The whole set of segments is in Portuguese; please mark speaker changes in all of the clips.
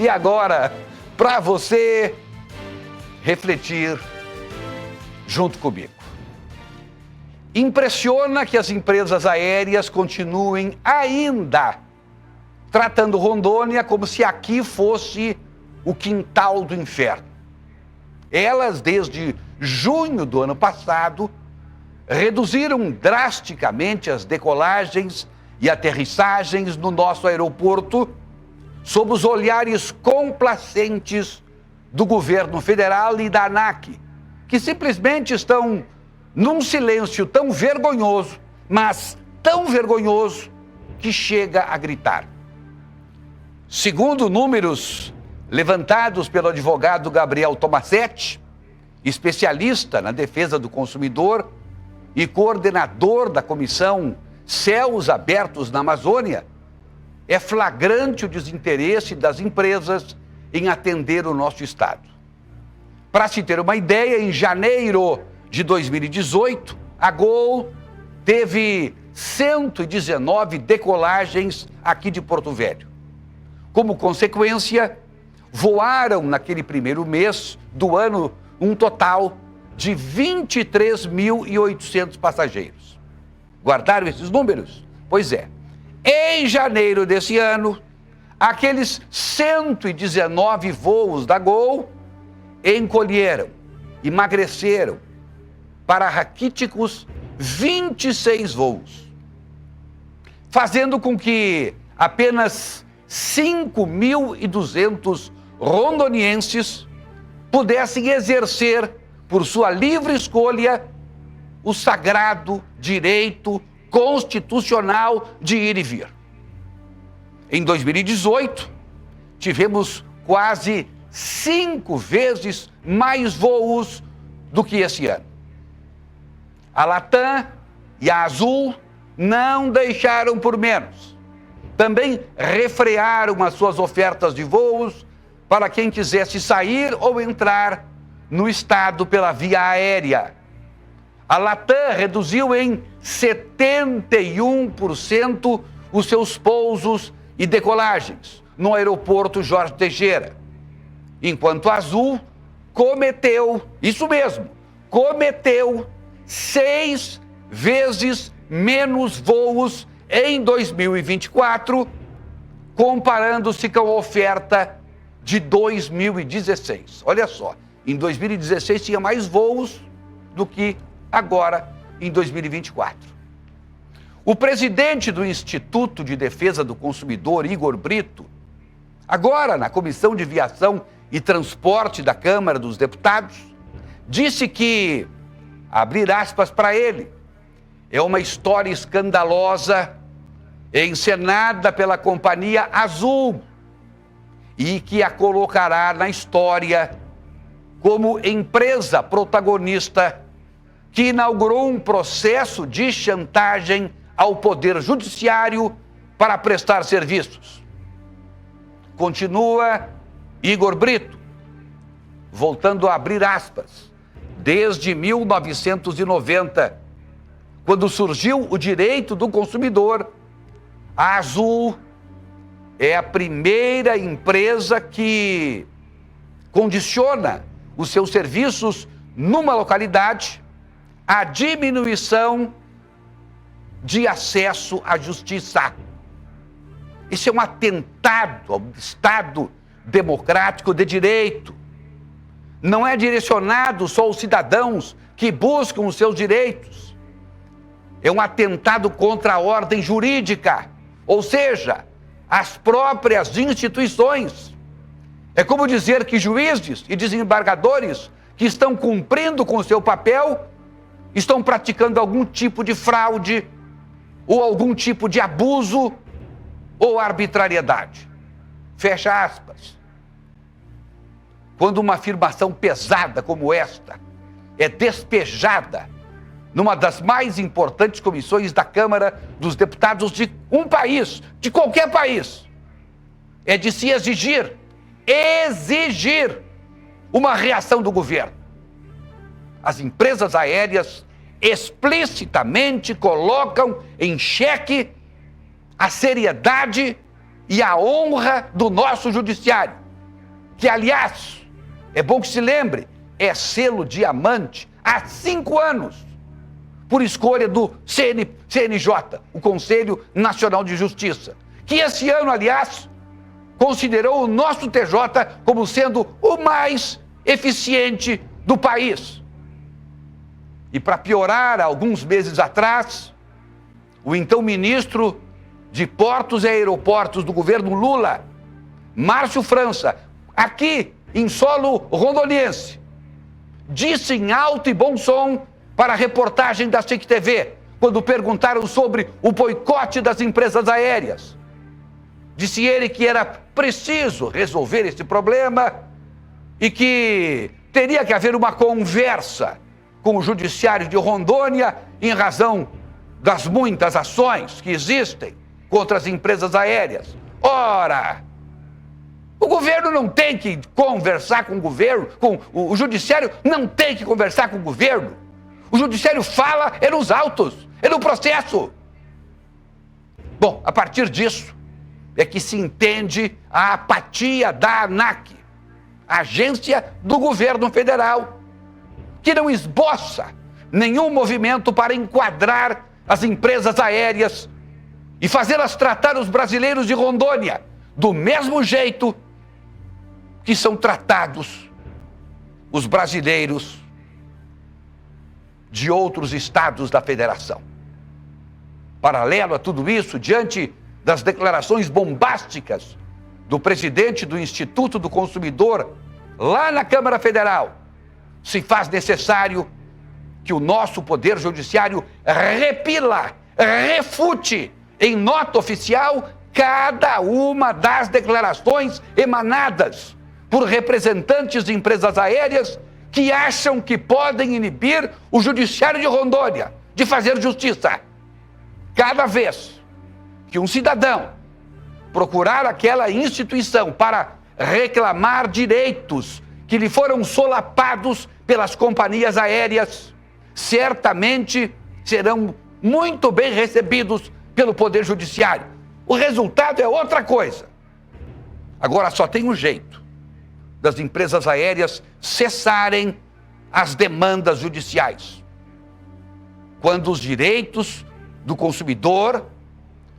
Speaker 1: E agora, para você refletir junto comigo. Impressiona que as empresas aéreas continuem ainda tratando Rondônia como se aqui fosse o quintal do inferno. Elas, desde junho do ano passado, reduziram drasticamente as decolagens e aterrissagens no nosso aeroporto sob os olhares complacentes do governo federal e da ANAC, que simplesmente estão num silêncio tão vergonhoso, mas tão vergonhoso, que chega a gritar. Segundo números levantados pelo advogado Gabriel Tomasetti, especialista na defesa do consumidor e coordenador da comissão Céus Abertos na Amazônia, é flagrante o desinteresse das empresas em atender o nosso estado. Para se ter uma ideia, em janeiro de 2018, a Gol teve 119 decolagens aqui de Porto Velho. Como consequência, voaram naquele primeiro mês do ano um total de 23.800 passageiros. Guardaram esses números? Pois é. Em janeiro desse ano, aqueles 119 voos da Gol encolheram, emagreceram para raquíticos 26 voos, fazendo com que apenas 5.200 rondonienses pudessem exercer, por sua livre escolha, o sagrado direito constitucional de ir e vir. Em 2018, tivemos quase 5 vezes mais voos do que esse ano. A Latam e a Azul não deixaram por menos. Também refrearam as suas ofertas de voos para quem quisesse sair ou entrar no estado pela via aérea. A Latam reduziu em 71% os seus pousos e decolagens no aeroporto Jorge Teixeira, enquanto a Azul cometeu 6 vezes menos voos em 2024, comparando-se com a oferta de 2016. Olha só, em 2016 tinha mais voos do que agora em 2024. O presidente do Instituto de Defesa do Consumidor, Igor Brito, agora na Comissão de Viação e Transporte da Câmara dos Deputados, disse que, abrir aspas para ele, é uma história escandalosa encenada pela Companhia Azul e que a colocará na história como empresa protagonista que inaugurou um processo de chantagem ao Poder Judiciário para prestar serviços. Continua Igor Brito, voltando a abrir aspas, desde 1990, quando surgiu o direito do consumidor, a Azul é a primeira empresa que condiciona os seus serviços numa localidade à diminuição de acesso à justiça. Isso é um atentado ao Estado democrático de direito. Não é direcionado só aos cidadãos que buscam os seus direitos. É um atentado contra a ordem jurídica, ou seja, as próprias instituições. É como dizer que juízes e desembargadores que estão cumprindo com o seu papel estão praticando algum tipo de fraude ou algum tipo de abuso ou arbitrariedade. Fecha aspas. Quando uma afirmação pesada como esta é despejada numa das mais importantes comissões da Câmara dos Deputados de um país, de qualquer país, é de se exigir uma reação do governo. As empresas aéreas explicitamente colocam em xeque a seriedade e a honra do nosso judiciário. que, aliás, é bom que se lembre, é selo diamante há 5 anos, por escolha do CNJ, o Conselho Nacional de Justiça, que esse ano, aliás, considerou o nosso TJ como sendo o mais eficiente do país. E para piorar, alguns meses atrás, o então ministro de Portos e Aeroportos do governo Lula, Márcio França, aqui em solo rondoniense, disse em alto e bom som para a reportagem da SIC TV, quando perguntaram sobre o boicote das empresas aéreas. Disse ele que era preciso resolver esse problema e que teria que haver uma conversa com o Judiciário de Rondônia em razão das muitas ações que existem contra as empresas aéreas. Ora, o governo não tem que conversar com o governo, o Judiciário não tem que conversar com o governo. O Judiciário fala é nos autos, é no processo. Bom, a partir disso é que se entende a apatia da ANAC, agência do governo federal, que não esboça nenhum movimento para enquadrar as empresas aéreas e fazê-las tratar os brasileiros de Rondônia do mesmo jeito que são tratados os brasileiros de outros estados da federação. Paralelo a tudo isso, diante das declarações bombásticas do presidente do Instituto do Consumidor lá na Câmara Federal, se faz necessário que o nosso Poder Judiciário refute em nota oficial cada uma das declarações emanadas por representantes de empresas aéreas que acham que podem inibir o Judiciário de Rondônia de fazer justiça. Cada vez que um cidadão procurar aquela instituição para reclamar direitos que lhe foram solapados pelas companhias aéreas, certamente serão muito bem recebidos pelo Poder Judiciário. O resultado é outra coisa. Agora só tem um jeito das empresas aéreas cessarem as demandas judiciais: quando os direitos do consumidor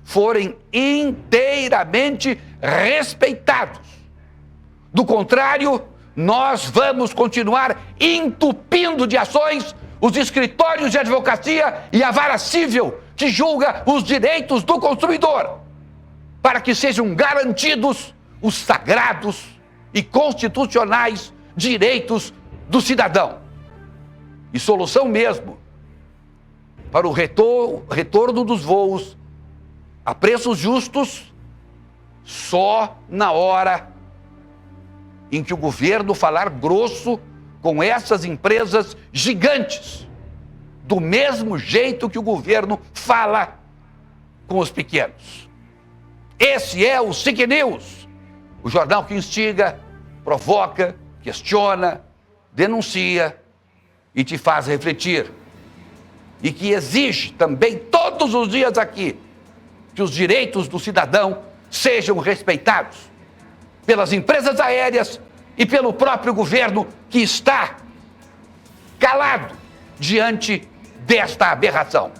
Speaker 1: forem inteiramente respeitados. Do contrário, nós vamos continuar entupindo de ações os escritórios de advocacia e a vara civil que julga os direitos do consumidor, para que sejam garantidos os sagrados e constitucionais direitos do cidadão. E solução mesmo para o retorno dos voos a preços justos só na hora em que o governo falar grosso com essas empresas gigantes, do mesmo jeito que o governo fala com os pequenos. Esse é o SIC News, o jornal que instiga, provoca, questiona, denuncia e te faz refletir. E que exige também todos os dias aqui que os direitos do cidadão sejam respeitados pelas empresas aéreas e pelo próprio governo, que está calado diante desta aberração.